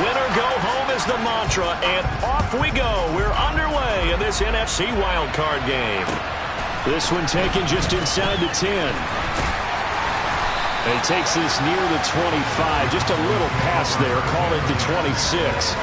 Win or go home is the mantra, and off we go. We're underway in this NFC wildcard game. This one taken just inside the 10. And he takes this near the 25. Just a little pass there. Call it the 26.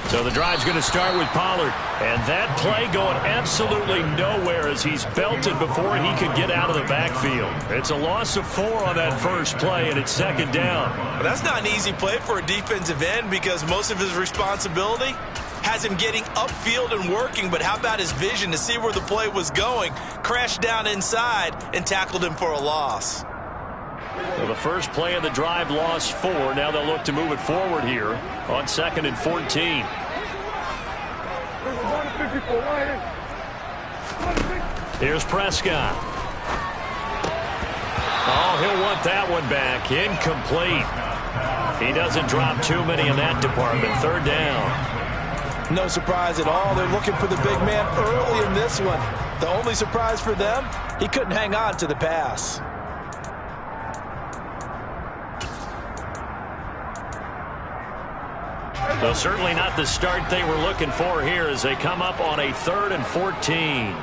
So the drive's going to start with Pollard. And that play going absolutely nowhere as he's belted before he could get out of the backfield. It's a loss of 4 on that first play, and it's second down. Well, that's not an easy play for a defensive end because most of his responsibility has him getting upfield and working, but how about his vision to see where the play was going, crashed down inside, and tackled him for a loss. Well, the first play of the drive lost 4. Now they'll look to move it forward here on 2nd and 14. Here's Prescott. Oh, he'll want that one back. Incomplete. He doesn't drop too many in that department. Third down. No surprise at all. They're looking for the big man early in this one. The only surprise for them, he couldn't hang on to the pass. So certainly not the start they were looking for here as they come up on a 3rd and 14.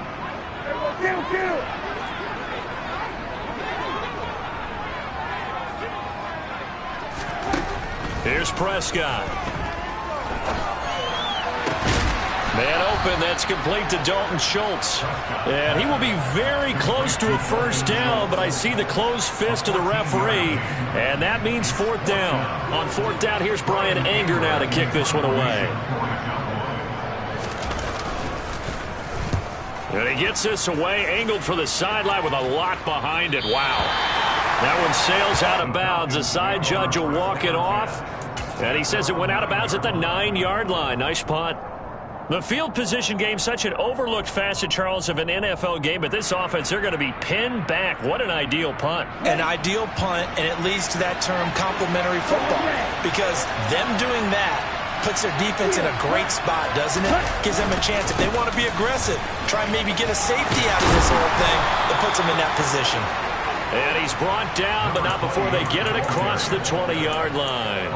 Here's Prescott. Man open, that's complete to Dalton Schultz. And he will be very close to a first down, but I see the closed fist of the referee, and that means 4th down. On 4th down, here's Brian Anger now to kick this one away. And he gets this away, angled for the sideline with a lot behind it. Wow. That one sails out of bounds. The side judge will walk it off, and he says it went out of bounds at the 9-yard line. Nice punt. The field position game, such an overlooked facet, Charles, of an NFL game, but this offense, they're going to be pinned back. What an ideal punt. An ideal punt, and it leads to that term complementary football, because them doing that puts their defense in a great spot, doesn't it? Gives them a chance. If they want to be aggressive, try and maybe get a safety out of this whole thing, that puts them in that position. And he's brought down, but not before they get it across the 20-yard line.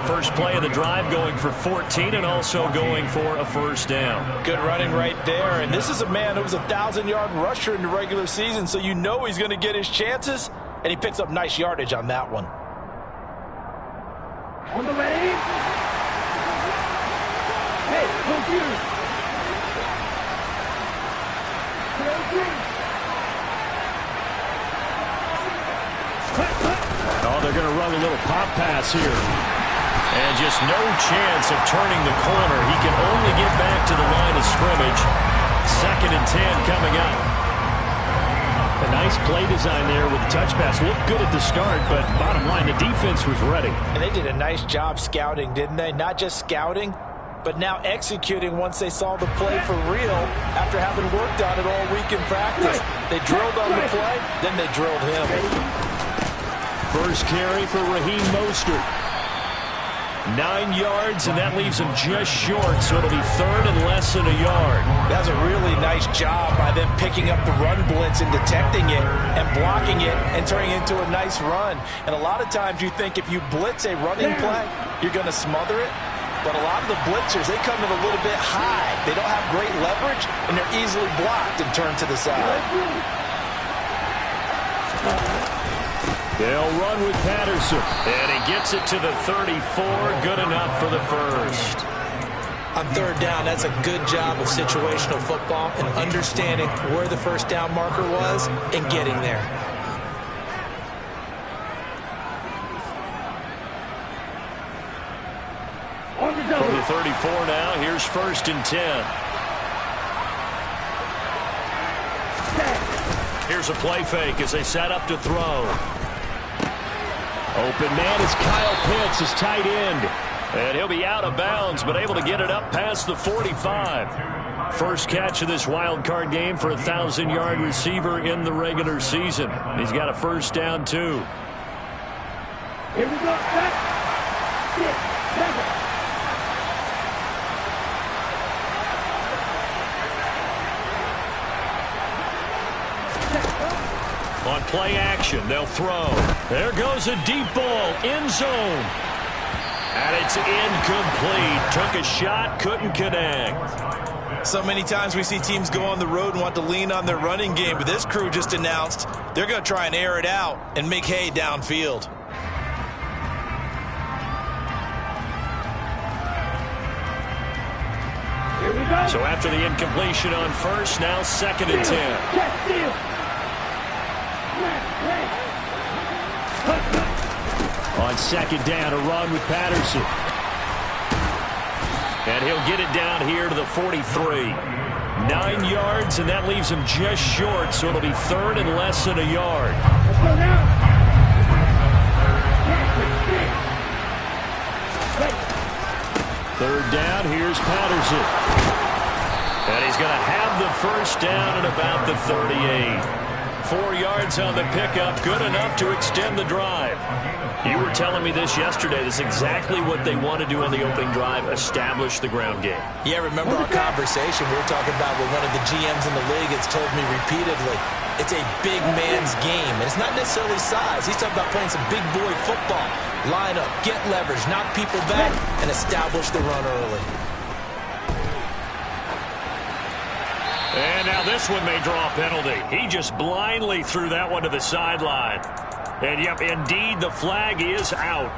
First play of the drive going for 14 and also going for a first down. Good running right there. And this is a man who was a 1,000-yard rusher in the regular season, so you know he's going to get his chances, and he picks up nice yardage on that one. On the lane. Hey, computer. Oh, they're going to run a little pop pass here. And just no chance of turning the corner. He can only get back to the line of scrimmage. 2nd and 10 coming up. A nice play design there with the touch pass. Looked good at the start, but bottom line, the defense was ready. And they did a nice job scouting, didn't they? Not just scouting, but now executing once they saw the play for real after having worked on it all week in practice. They drilled on the play, then they drilled him. First carry for Raheem Mostert. 9 yards, and that leaves him just short, so it'll be 3rd and less than a yard. That's a really nice job by them picking up the run blitz and detecting it and blocking it and turning it into a nice run. And a lot of times you think if you blitz a running play, you're going to smother it. But a lot of the blitzers, they come in a little bit high. They don't have great leverage, and they're easily blocked and turned to the side. They'll run with Patterson. And he gets it to the 34. Good enough for the first. On 3rd down, that's a good job of situational football and understanding where the first down marker was and getting there. From the 34 now, here's 1st and 10. Here's a play fake as they set up to throw. Open man is Kyle Pitts, his tight end. And he'll be out of bounds, but able to get it up past the 45. First catch of this wild card game for a 1,000-yard receiver in the regular season. He's got a first down, too. Here we go. 6, 7. On play action, they'll throw. There goes a deep ball, end zone. And it's incomplete. Took a shot, couldn't connect. So many times we see teams go on the road and want to lean on their running game, but this crew just announced they're going to try and air it out and make hay downfield. Here we go. So after the incompletion on first, now 2nd and 10. Check steal. On 2nd down, a run with Patterson. And he'll get it down here to the 43. 9 yards, and that leaves him just short, so it'll be 3rd and less than a yard. Let's go now. 3rd down, here's Patterson. And he's going to have the first down at about the 38. 4 yards on the pickup, good enough to extend the drive. You were telling me this yesterday. This is exactly what they want to do on the opening drive, establish the ground game. Yeah, remember our conversation we were talking about with one of the GMs in the league has told me repeatedly, it's a big man's game. And it's not necessarily size. He's talking about playing some big boy football. Line up, get leverage, knock people back, and establish the run early. And now this one may draw a penalty. He just blindly threw that one to the sideline. And, yep, indeed, the flag is out.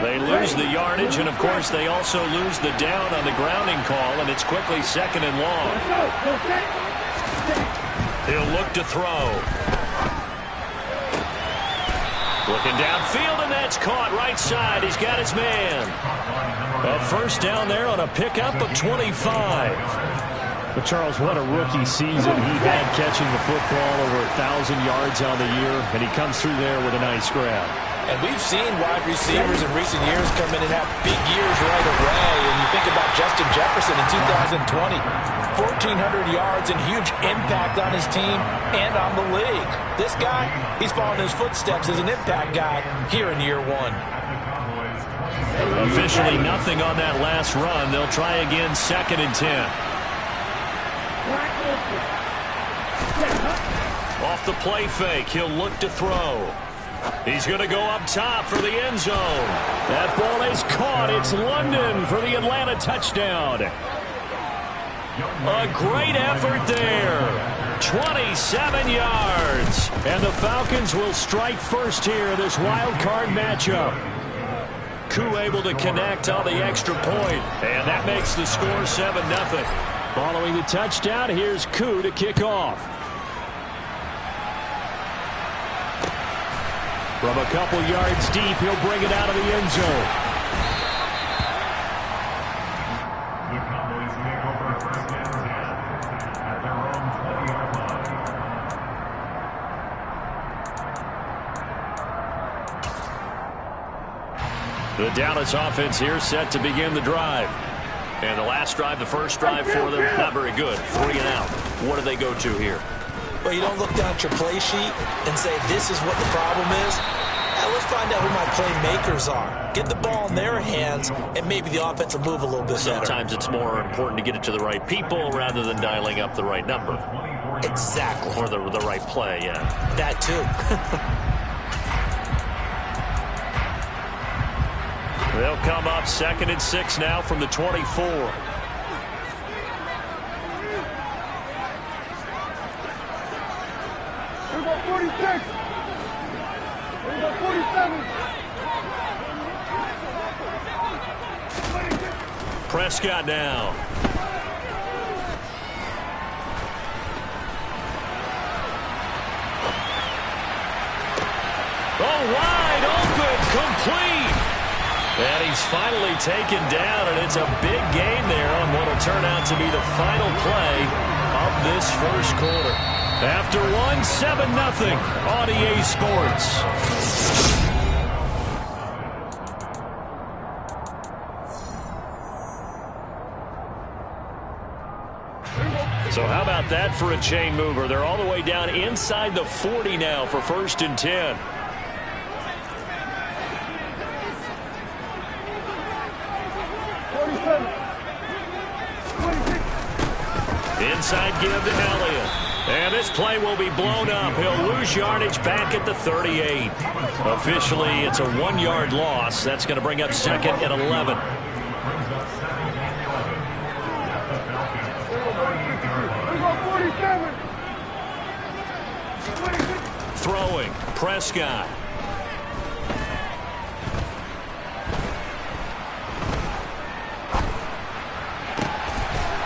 They lose the yardage, and, of course, they also lose the down on the grounding call, and it's quickly 2nd and long. He'll look to throw. Looking downfield, and that's caught right side. He's got his man. A first down there on a pickup of 25. But, Charles, what a rookie season he had catching the football, over 1,000 yards on the year, and he comes through there with a nice grab. And we've seen wide receivers in recent years come in and have big years right away. And you think about Justin Jefferson in 2020, 1,400 yards and huge impact on his team and on the league. This guy, he's following his footsteps as an impact guy here in year 1. Officially nothing on that last run. They'll try again, 2nd and 10. Off the play fake, he'll look to throw. He's going to go up top for the end zone. That ball is caught. It's London for the Atlanta touchdown. A great effort there. 27 yards. And the Falcons will strike first here in this wild card matchup. Koo able to connect on the extra point. And that makes the score 7-0. Following the touchdown, here's Koo to kick off. From a couple yards deep, he'll bring it out of the end zone. The Cowboys take over first and 10 at their own 20-yard line. The Dallas offense here set to begin the drive. And the last drive, the first drive for them, not very good. 3 and out. What do they go to here? Well, you don't look down at your play sheet and say, this is what the problem is. Now let's find out who my playmakers are. Get the ball in their hands, and maybe the offense will move a little bit better. Sometimes it's more important to get it to the right people rather than dialing up the right number. Exactly. Or the right play, yeah. That too. They'll come up 2nd and 6 now from the 24. Here we go, 46. Here we go, 47. Prescott now. Oh, wide open, complete. And he's finally taken down, and it's a big gain there on what will turn out to be the final play of this first quarter. After one, 7-0 on EA Sports. So how about that for a chain mover? They're all the way down inside the 40 now for 1st and 10. Inside give to Elliott. And this play will be blown up. He'll lose yardage back at the 38. Officially, it's a 1-yard loss. That's going to bring up 2nd and 11. Throwing, Prescott.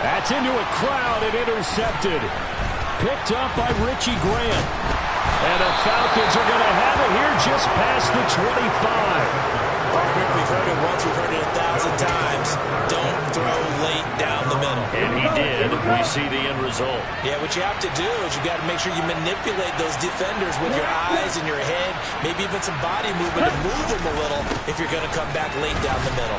That's into a crowd and intercepted. Picked up by Richie Grant. And the Falcons are going to have it here just past the 25. We've heard it once, we've heard it 1,000 times. Don't throw late down the middle. And he did. We see the end result. Yeah, what you have to do is you got to make sure you manipulate those defenders with your eyes and your head, maybe even some body movement to move them a little if you're going to come back late down the middle.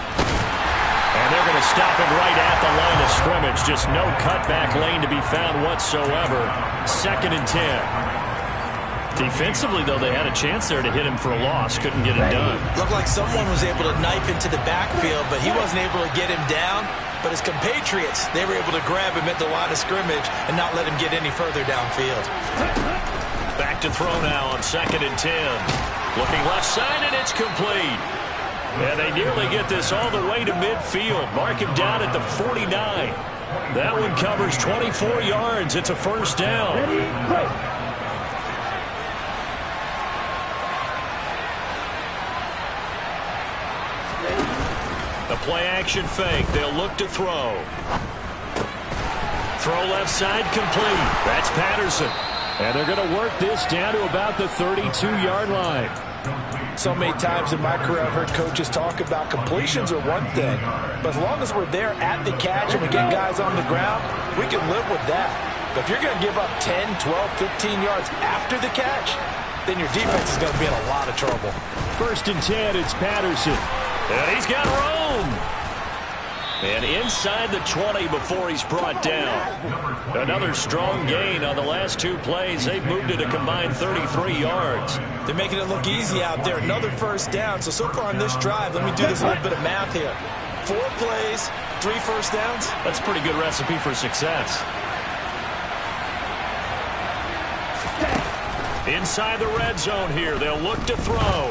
And they're going to stop him right at the line of scrimmage. Just no cutback lane to be found whatsoever. 2nd and 10. Defensively, though, they had a chance there to hit him for a loss. Couldn't get it done. Looked like someone was able to knife into the backfield, but he wasn't able to get him down. But his compatriots, they were able to grab him at the line of scrimmage and not let him get any further downfield. Back to throw now on 2nd and 10. Looking left side, and it's complete. And they nearly get this all the way to midfield. Mark him down at the 49. That one covers 24 yards. It's a 1st down. The play action fake. They'll look to throw. Throw left side complete. That's Patterson. And they're going to work this down to about the 32-yard line. So many times in my career I've heard coaches talk about completions are one thing, but as long as we're there at the catch and we get guys on the ground, we can live with that. But if you're going to give up 10, 12, 15 yards after the catch, then your defense is going to be in a lot of trouble. 1st and 10, it's Patterson. And he's got room. And inside the 20 before he's brought down. Another strong gain on the last 2 plays. They've moved it a combined 33 yards. They're making it look easy out there. Another 1st down. So far on this drive, let me do this little bit of math here. 4 plays, 3 1st downs. That's a pretty good recipe for success. Inside the red zone here. They'll look to throw.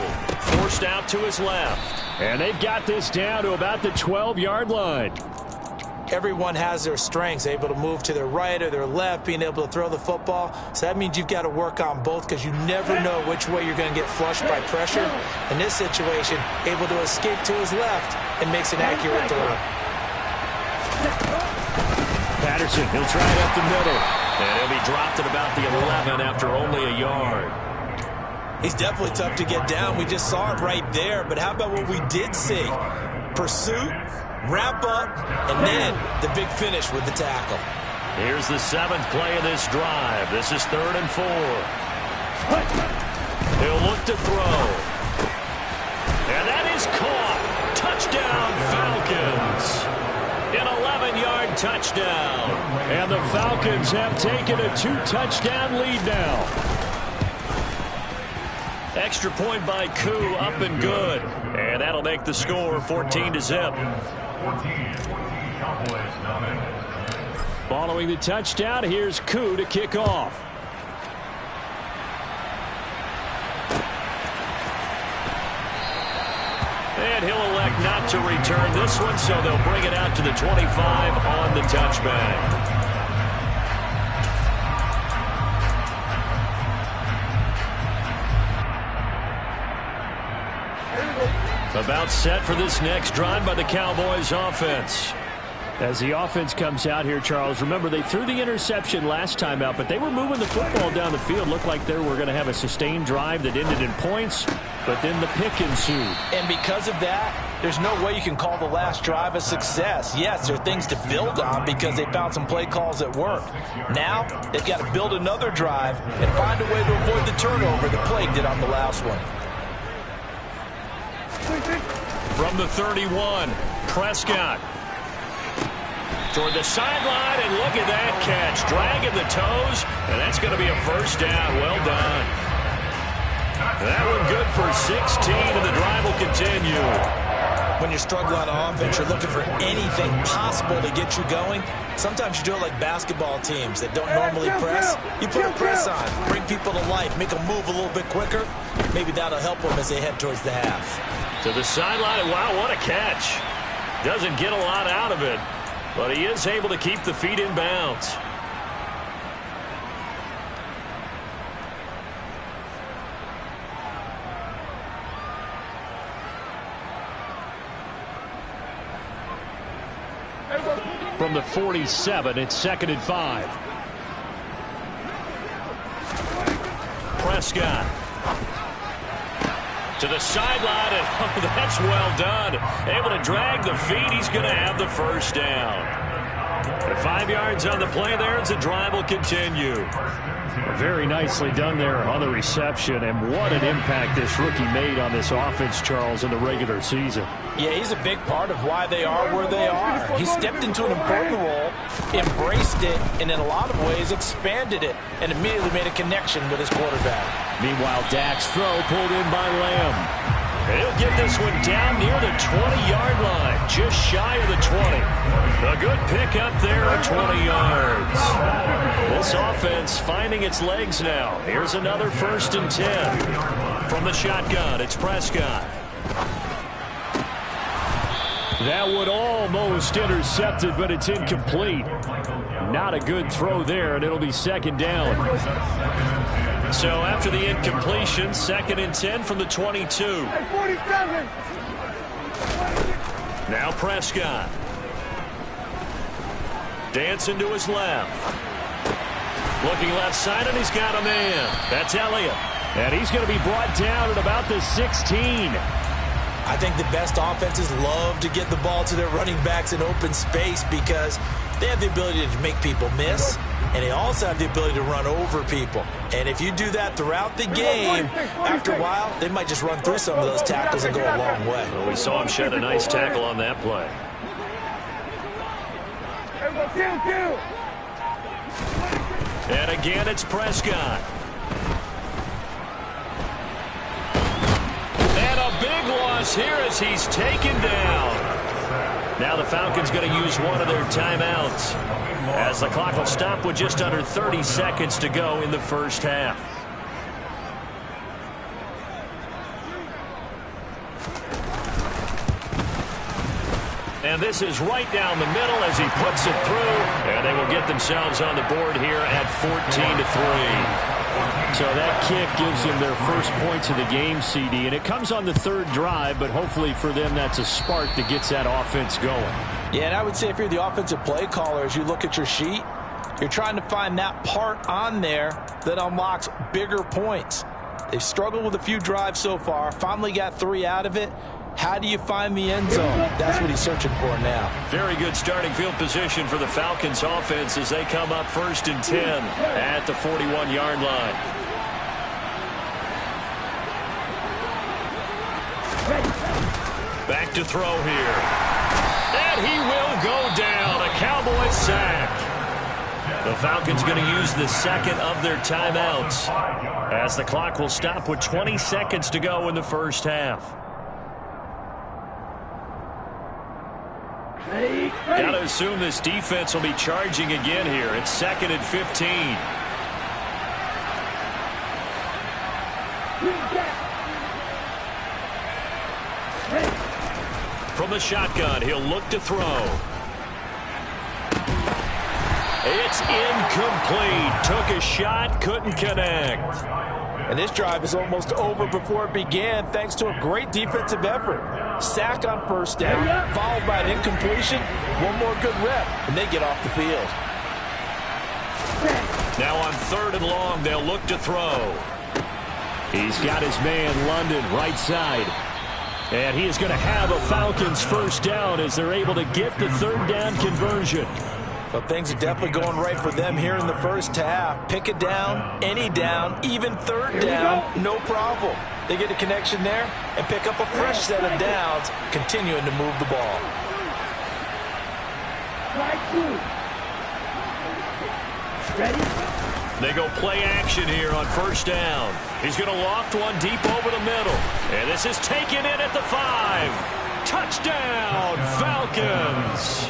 Forced out to his left. And they've got this down to about the 12-yard line. Everyone has their strengths, able to move to their right or their left, being able to throw the football. So that means you've got to work on both because you never know which way you're going to get flushed by pressure. In this situation, able to escape to his left and makes an accurate throw. Patterson, he'll try it up the middle. And he'll be dropped at about the 11 after only a yard. He's definitely tough to get down. We just saw it right there. But how about what we did see? Pursuit, wrap up, and then the big finish with the tackle. Here's the 7th play of this drive. This is 3rd and 4. He'll look to throw. And that is caught. Touchdown, Falcons. An 11-yard touchdown. And the Falcons have taken a 2-touchdown lead now. Extra point by Koo, up and good. And that'll make the score 14-0. Following the touchdown, here's Koo to kick off. And he'll elect not to return this one, so they'll bring it out to the 25 on the touchback. About set for this next drive by the Cowboys offense. As the offense comes out here, Charles, remember they threw the interception last time out, but they were moving the football down the field. Looked like they were going to have a sustained drive that ended in points, but then the pick ensued. And because of that, there's no way you can call the last drive a success. Yes, there are things to build on because they found some play calls that work. Now, they've got to build another drive and find a way to avoid the turnover that plagued it on the last one. From the 31, Prescott. Toward the sideline, and look at that catch. Dragging the toes, and that's going to be a first down. Well done. That one good for 16, and the drive will continue. When you're struggling on offense, you're looking for anything possible to get you going. Sometimes you do it like basketball teams that don't normally press. You put a press on, bring people to life, make them move a little bit quicker. Maybe that'll help them as they head towards the half. To the sideline, wow, what a catch. Doesn't get a lot out of it, but he is able to keep the feet in bounds. From the 47, it's 2nd and 5. Prescott. To the sideline, and oh, that's well done. Able to drag the feet. He's going to have the first down. 5 yards on the play there as the drive will continue. Very nicely done there on the reception, and what an impact this rookie made on this offense, Charles, in the regular season. Yeah, he's a big part of why they are where they are. He stepped into an important role, embraced it, and in a lot of ways expanded it, and immediately made a connection with his quarterback. Meanwhile, Dak's throw pulled in by Lamb. He'll get this one down near the 20-yard line, just shy of the 20. A good pickup there at 20 yards. This offense finding its legs now. Here's another 1st and 10. From the shotgun, it's Prescott. That one almost intercepted, but it's incomplete. Not a good throw there, and it'll be 2nd down. So after the incompletion, 2nd and 10 from the 22. Now Prescott. Dancing to his left. Looking left side, and he's got a man. That's Elliott. And he's going to be brought down at about the 16. I think the best offenses love to get the ball to their running backs in open space because they have the ability to make people miss, and they also have the ability to run over people. And if you do that throughout the game, after a while, they might just run through some of those tackles and go a long way. Well, we saw him shed a nice tackle on that play. And again, it's Prescott. And a big loss here as he's taken down. Now the Falcons going to use one of their timeouts as the clock will stop with just under 30 seconds to go in the first half. And this is right down the middle as he puts it through, and they will get themselves on the board here at 14-3. So that kick gives them their first points of the game, CD, and it comes on the 3rd drive, but hopefully for them that's a spark that gets that offense going. Yeah, and I would say if you're the offensive play caller, as you look at your sheet, you're trying to find that part on there that unlocks bigger points. They've struggled with a few drives so far, finally got 3 out of it. How do you find the end zone? That's what he's searching for now. Very good starting field position for the Falcons offense as they come up 1st and 10 at the 41-yard line. Back to throw here. And he will go down. A Cowboys sack. The Falcons going to use the 2nd of their timeouts as the clock will stop with 20 seconds to go in the first half. Got to assume this defense will be charging again here. It's 2nd and 15. From the shotgun, he'll look to throw. It's incomplete. Took a shot, couldn't connect. And this drive is almost over before it began thanks to a great defensive effort. Sack on 1st down, followed by an incompletion. One more good rep, and they get off the field. Now on 3rd and long, they'll look to throw. He's got his man, London, right side. And he is going to have a Falcons first down as they're able to get the third down conversion. Well, things are definitely going right for them here in the first half. Pick a down, any down, even third down, no problem. They get a connection there and pick up a fresh set of downs, continuing to move the ball. Ready? They go play action here on first down. He's going to loft one deep over the middle. And this is taken in at the 5. Touchdown, Falcons.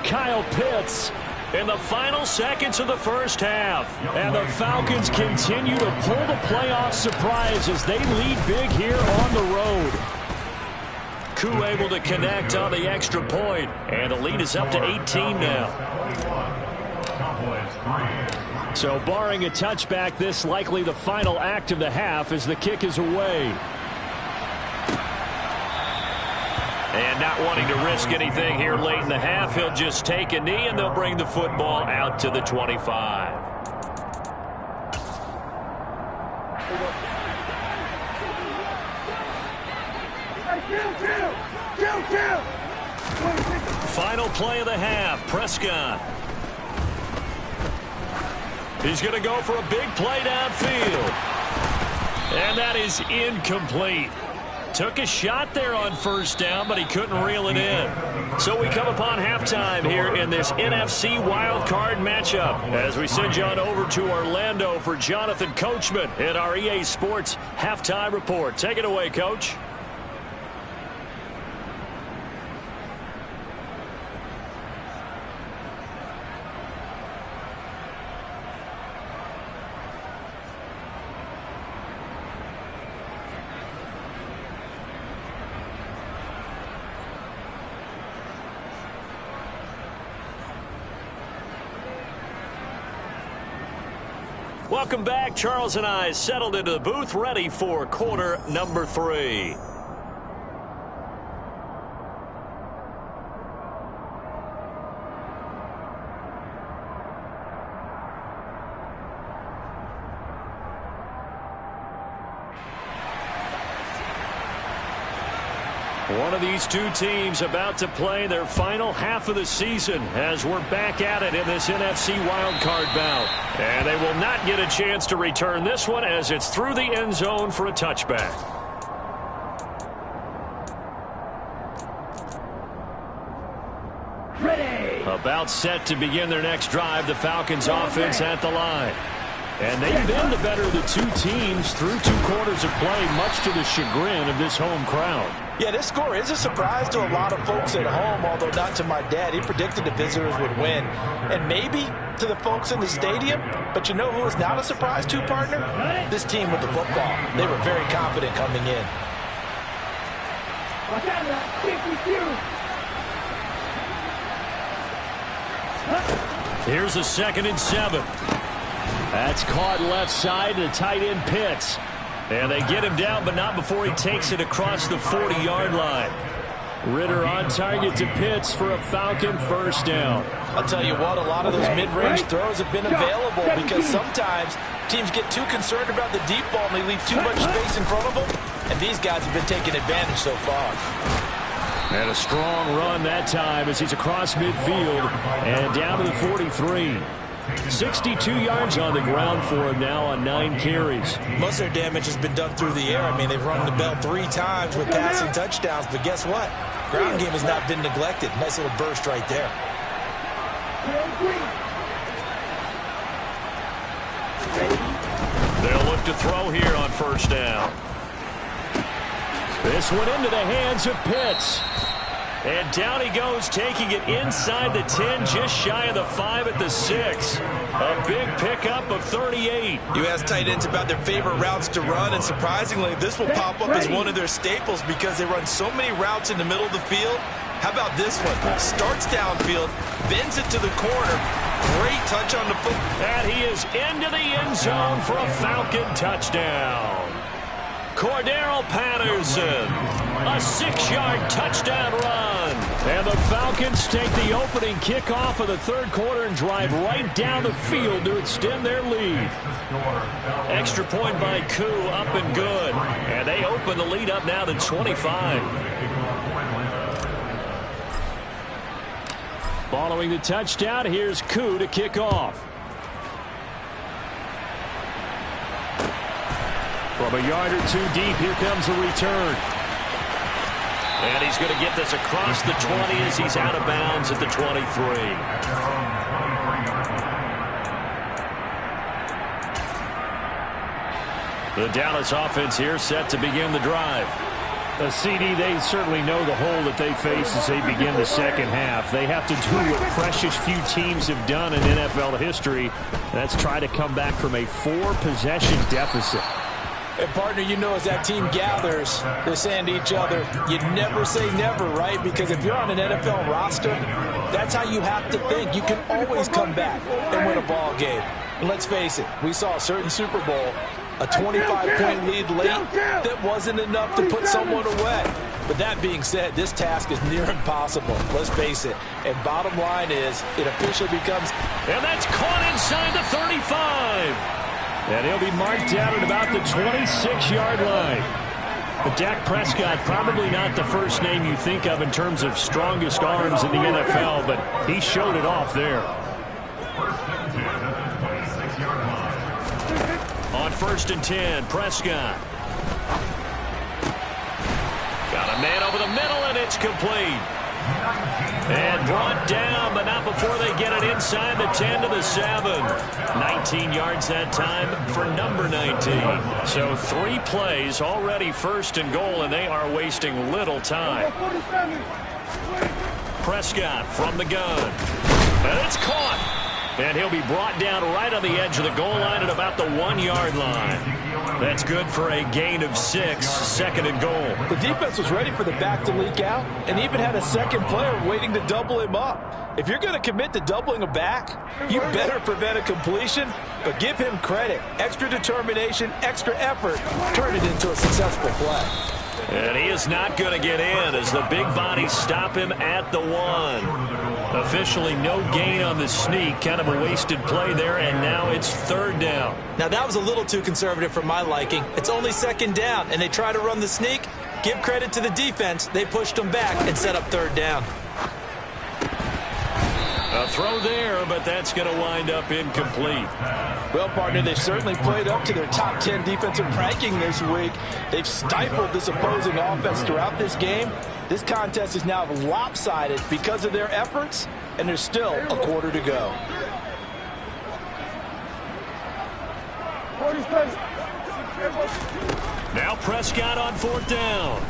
Kyle Pitts in the final seconds of the first half. And the Falcons continue to pull the playoff surprise as they lead big here on the road. Koo able to connect on the extra point. And the lead is up to 18 now. So barring a touchback, this likely the final act of the half as the kick is away. And not wanting to risk anything here late in the half, he'll just take a knee and they'll bring the football out to the 25. Final play of the half, Prescott. He's going to go for a big play downfield. And that is incomplete. Took a shot there on first down, but he couldn't reel it in. So we come upon halftime here in this NFC wildcard matchup as we send you on over to Orlando for Jonathan Coachman in our EA Sports Halftime Report. Take it away, Coach. Welcome back. Charles and I settled into the booth, ready for quarter number 3. One of these two teams about to play their final half of the season as we're back at it in this NFC wildcard bout. And they will not get a chance to return this one as it's through the end zone for a touchback. Ready. About set to begin their next drive, the Falcons offense at the line. And they've been the better of the two teams through 2 quarters of play, much to the chagrin of this home crowd. Yeah, this score is a surprise to a lot of folks at home, although not to my dad. He predicted the visitors would win. And maybe to the folks in the stadium, but you know who is not a surprise to, partner? This team with the football. They were very confident coming in. Here's a 2nd and 7. That's caught left side to tight end Pitts. And they get him down, but not before he takes it across the 40-yard line. Ritter on target to Pitts for a Falcon first down. I'll tell you what, a lot of those mid-range throws have been available because sometimes teams get too concerned about the deep ball and they leave too much space in front of them. And these guys have been taking advantage so far. And a strong run that time as he's across midfield and down to the 43. 62 yards on the ground for him now on 9 carries. Most of their damage has been done through the air. I mean, they've rung the bell 3 times with passing touchdowns, but guess what? Ground game has not been neglected. Nice little burst right there. They'll look to throw here on first down. This one into the hands of Pitts. And down he goes, taking it inside the 10, just shy of the 5 at the 6. A big pickup of 38. You ask tight ends about their favorite routes to run, and surprisingly, this will pop up as one of their staples because they run so many routes in the middle of the field. How about this one? Starts downfield, bends it to the corner. Great touch on the foot. And he is into the end zone for a Falcon touchdown. Cordero Patterson. A 6-yard touchdown run. And the Falcons take the opening kickoff of the third quarter and drive right down the field to extend their lead. Extra point by Koo, up and good. And they open the lead up now to 25. Following the touchdown, here's Koo to kick off. From a yard or two deep, here comes a return. And he's going to get this across the 20 as he's out of bounds at the 23. The Dallas offense here set to begin the drive. CD, they certainly know the hole that they face as they begin the second half. They have to do what precious few teams have done in NFL history. That's try to come back from a 4-possession deficit. And, partner, you know, as that team gathers, they're saying to each other, you never say never, right? Because if you're on an NFL roster, that's how you have to think. You can always come back and win a ball game. And let's face it, we saw a certain Super Bowl, a 25-point lead late that wasn't enough to put someone away. But that being said, this task is near impossible. Let's face it. And bottom line is, it officially becomes... And that's caught inside the 35. And he'll be marked down at about the 26-yard line. But Dak Prescott, probably not the first name you think of in terms of strongest arms in the NFL, but he showed it off there. On 1st and 10, Prescott. Got a man over the middle, and it's complete. And brought down, but not before they get it inside the 10 to the 7. 19 yards that time for number 19. So 3 plays, already 1st and goal, and they are wasting little time. Prescott from the gun. And it's caught. And he'll be brought down right on the edge of the goal line at about the 1-yard line. That's good for a gain of 6, 2nd and goal. The defense was ready for the back to leak out and even had a second player waiting to double him up. If you're going to commit to doubling a back, you better prevent a completion, but give him credit. Extra determination, extra effort, turn it into a successful play. And he is not going to get in as the big bodies stop him at the 1. Officially no gain on the sneak. Kind of a wasted play there, and now it's 3rd down. Now that was a little too conservative for my liking. It's only 2nd down, and they try to run the sneak. Give credit to the defense. They pushed them back and set up 3rd down. A throw there, but that's going to wind up incomplete. Well, partner, they've certainly played up to their top 10 defensive ranking this week. They've stifled this opposing offense throughout this game. This contest is now lopsided because of their efforts, and there's still a quarter to go. Now Prescott on 4th down.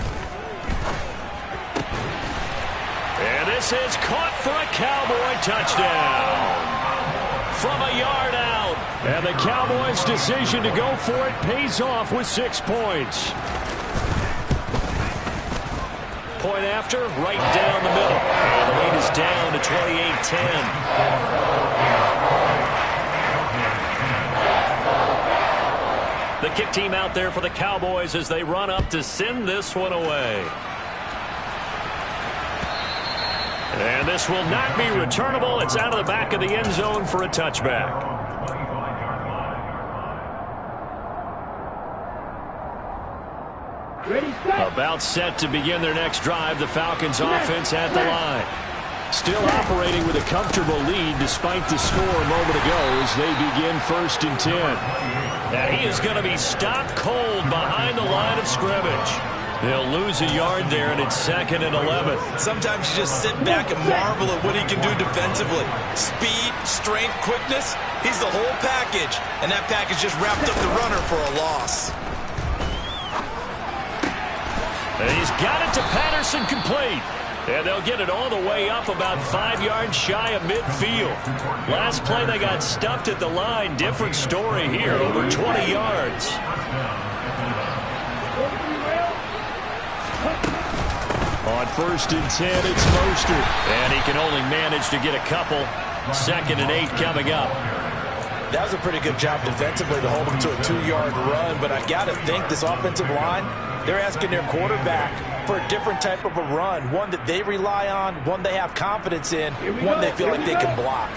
And this is caught for a Cowboy touchdown. From a yard out. And the Cowboys' decision to go for it pays off with 6 points. Point after, right down the middle. And the lead is down to 28-10. The kick team out there for the Cowboys as they run up to send this one away. And this will not be returnable. It's out of the back of the end zone for a touchback. About set to begin their next drive. The Falcons offense at the line. Still operating with a comfortable lead despite the score a moment ago as they begin 1st and 10. Now he is going to be stopped cold behind the line of scrimmage. They'll lose a yard there, and it's 2nd and 11. Sometimes you just sit back and marvel at what he can do defensively. Speed, strength, quickness, he's the whole package. And that package just wrapped up the runner for a loss. And he's got it to Patterson, complete. And they'll get it all the way up about 5 yards shy of midfield. Last play they got stuffed at the line. Different story here, over 20 yards. On 1st and 10, it's Mostert. And he can only manage to get a couple. 2nd and 8 coming up. That was a pretty good job defensively to hold them to a 2-yard run, but I got to think this offensive line, they're asking their quarterback for a different type of a run, one that they rely on, one they have confidence in, one they feel like they can block.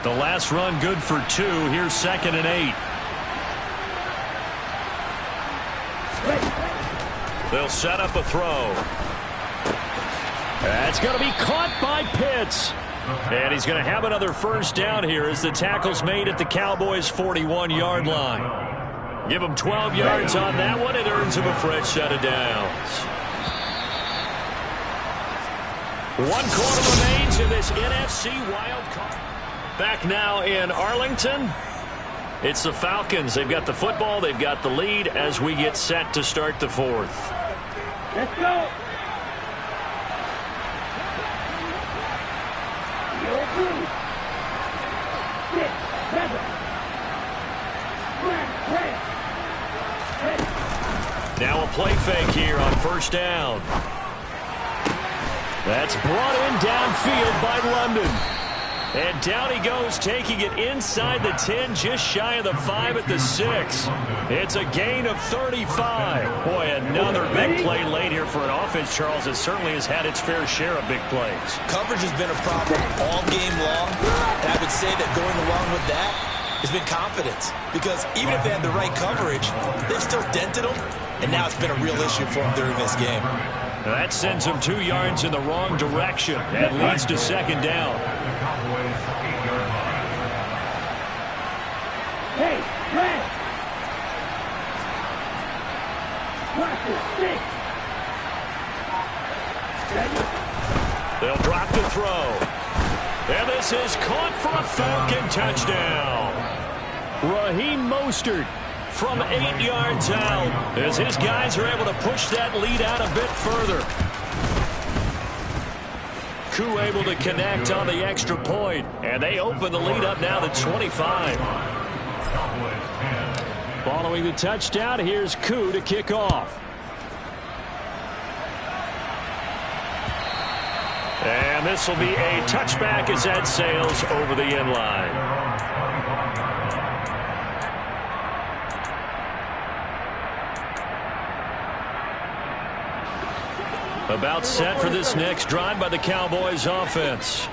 The last run good for 2. Here's 2nd and 8. They'll set up a throw. That's going to be caught by Pitts. And he's going to have another first down here as the tackle's made at the Cowboys' 41-yard line. Give him 12 yards on that one. It earns him a fresh set of downs. 1 quarter remains in this NFC wild card. Back now in Arlington. It's the Falcons. They've got the football. They've got the lead as we get set to start the 4th. Let's go. Now a play fake here on first down. That's brought in downfield by London. And down he goes, taking it inside the 10, just shy of the 5 at the 6. It's a gain of 35. Boy, another big play late here for an offense, Charles, that certainly has had its fair share of big plays. Coverage has been a problem all game long, and I would say that going along with that has been confidence. Because even if they had the right coverage, they've still dented them, and now it's been a real issue for them during this game. That sends them 2 yards in the wrong direction and leads to 2nd down. Hey, Brad! Watch it, 6. They'll drop the throw. And this is caught for a Falcon touchdown. Raheem Mostert from 8 yards out as his guys are able to push that lead out a bit further. Koo able to connect on the extra point, and they open the lead up now to 25. Following the touchdown, here's Koo to kick off. And this will be a touchback as that sails over the end line. About set for this next drive by the Cowboys offense.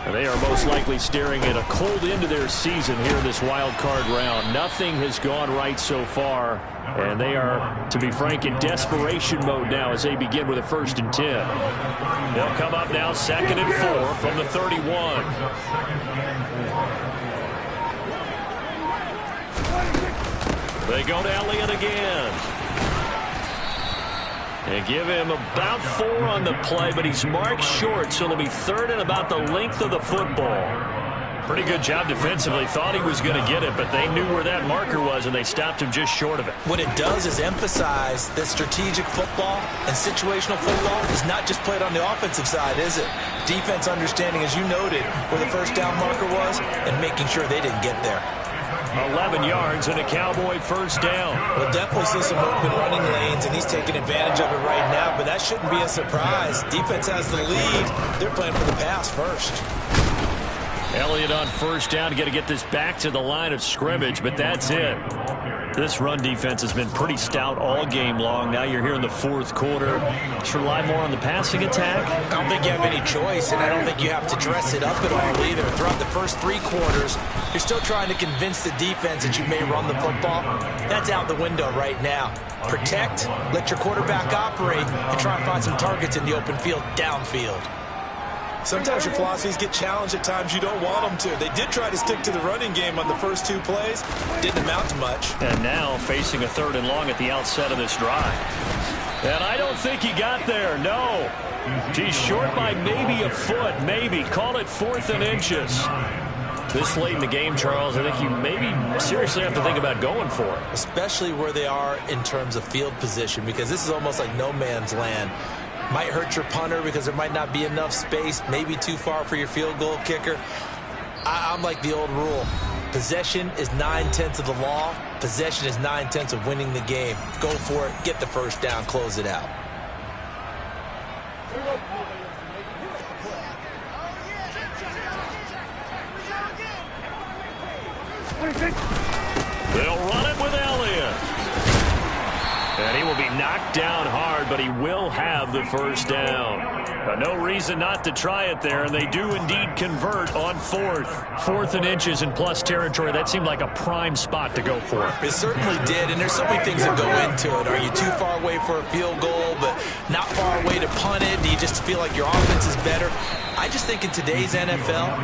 They are most likely staring at a cold end to their season here in this wild card round. Nothing has gone right so far, and they are, to be frank, in desperation mode now as they begin with a 1st and 10. They'll come up now 2nd and 4 from the 31. They go to Elliott again. They give him about 4 on the play, but he's marked short, so it'll be 3rd and about the length of the football. Pretty good job defensively. Thought he was going to get it, but they knew where that marker was, and they stopped him just short of it. What it does is emphasize that strategic football and situational football is not just played on the offensive side, is it? Defense understanding, as you noted, where the first down marker was and making sure they didn't get there. 11 yards and a Cowboy first down. We'll definitely see some open running lanes, and he's taking advantage of it right now, but that shouldn't be a surprise. Defense has the lead. They're playing for the pass first. Elliott on first down to get this back to the line of scrimmage, but that's it. This run defense has been pretty stout all game long. Now you're here in the 4th quarter. Just rely more on the passing attack. I don't think you have any choice, and I don't think you have to dress it up at all either. Throughout the first 3 quarters, you're still trying to convince the defense that you may run the football. That's out the window right now. Protect, let your quarterback operate, and try and find some targets in the open field downfield. Sometimes your philosophies get challenged at times you don't want them to. They did try to stick to the running game on the first 2 plays. Didn't amount to much. And now facing a 3rd and long at the outset of this drive. And I don't think he got there, no. He's short by maybe a foot, maybe. Call it 4th and inches. This late in the game, Charles, I think you maybe seriously have to think about going for it. Especially where they are in terms of field position, because this is almost like no man's land. Might hurt your punter because there might not be enough space, maybe too far for your field goal kicker. I'm like the old rule. Possession is 9/10 of the law. Possession is 9/10 of winning the game. Go for it, get the first down, close it out. They'll run it with Elliott. And he will be knocked down hard, but he will have the first down. No reason not to try it there, and they do indeed convert on fourth. 4th and inches in plus territory. That seemed like a prime spot to go for. It certainly did, and there's so many things that go into it. Are you too far away for a field goal, but not far away to punt it? Do you just feel like your offense is better? I just think in today's NFL,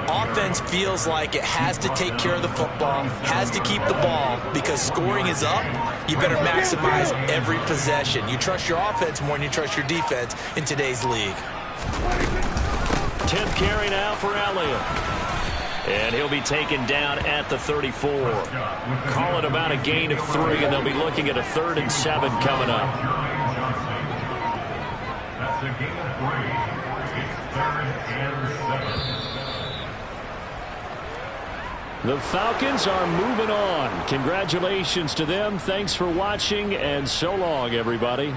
offense feels like it has to take care of the football, has to keep the ball, because scoring is up. You better maximize every possession. You trust your offense more than you trust your defense in today's league. 10th carry now for Elliott. And he'll be taken down at the 34. Call it about a gain of 3, and they'll be looking at a 3rd and 7 coming up. That's a gain of 3. It's 3rd and 7. The Falcons are moving on. Congratulations to them. Thanks for watching, and so long, everybody.